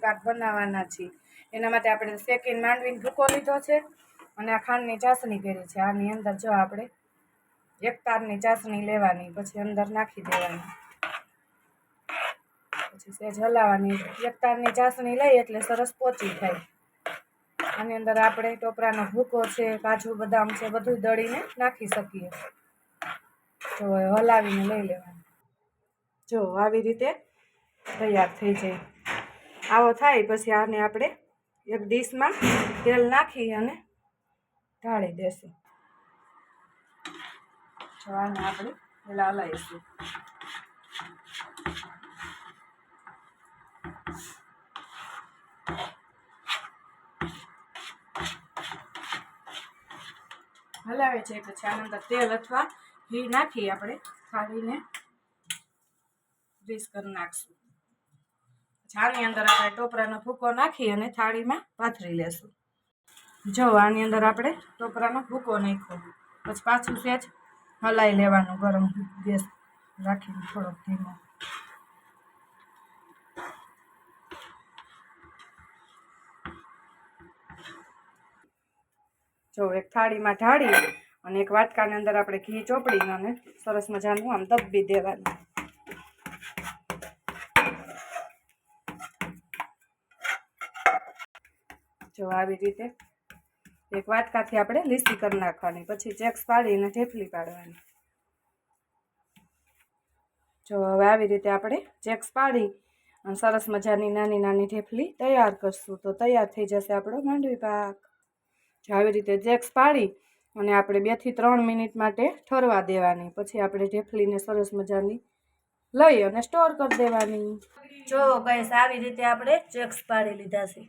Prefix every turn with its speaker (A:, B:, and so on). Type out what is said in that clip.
A: પાક બનાવવાના છીએ। એના માટે આપણે શેકીને માંડવીને ભૂકો લીધો છે અને આ ખાંડની ચાસણી કરી છે। આની અંદર જો આપણે એક તારની ચાસણી લેવાની, પછી અંદર નાખી દેવાની, પછી સહેજ હલાવવાની। એક તારની ચાસણી લઈ એટલે સરસ પોચી થાય। આની અંદર આપણે ટોપરાનો ભૂકો છે, કાજુ બદામ છે, બધું દળીને નાખી શકીએ। જો હલાવીને લઈ લેવાનું। જો આવી રીતે તૈયાર થઈ જાય। આવો થાય પછી આને આપણે એક ડીશમાં તેલ નાખી અને ઢાળી દેશું। જો આને આપણે પેલા હલાવીશું। હલાવે છે પછી આની અંદર તેલ અથવા ઘી નાખી આપણે થાળીને ગ્રીસ કરી નાખશું। આની અંદર આપણે ટોપરાનો ભૂકો નાખી અને થાળીમાં પાથરી લેશું। જો આની અંદર આપણે ટોપરાનો ભૂકો નાખ્યો, પછી પાછું સહેજ હલાવી લેવાનું, ગરમ ગેસ રાખીને થોડોક ધીમો। જો એક થાળીમાં ઢાળી અને એક વાટકાની અંદર આપણે ઘી ચોપડીને અને સરસ મજાનું આમ દબી દેવાનું। જો આવી રીતે એક વાટકાથી આપણે લીસી કરી નાખવાની, પછી ચેક્સ પાડીને ઢેફલી પાડવાની। જો હવે આવી રીતે આપણે ચેક્સ પાડી અને સરસ મજાની નાની નાની ઢેફલી તૈયાર કરશું તો તૈયાર થઈ જશે આપણો માંડવી પાક। જો આવી રીતે ચેક્સ પાડી અને આપણે 2 થી 3 મિનિટ માટે ઠરવા દેવાની, પછી આપણે ઢેફલીને સરસ મજાની લઈ અને સ્ટોર કરી દેવાની। જો ગાઈસ આવી રીતે આપણે ચેક્સ પાડી લીધા છે।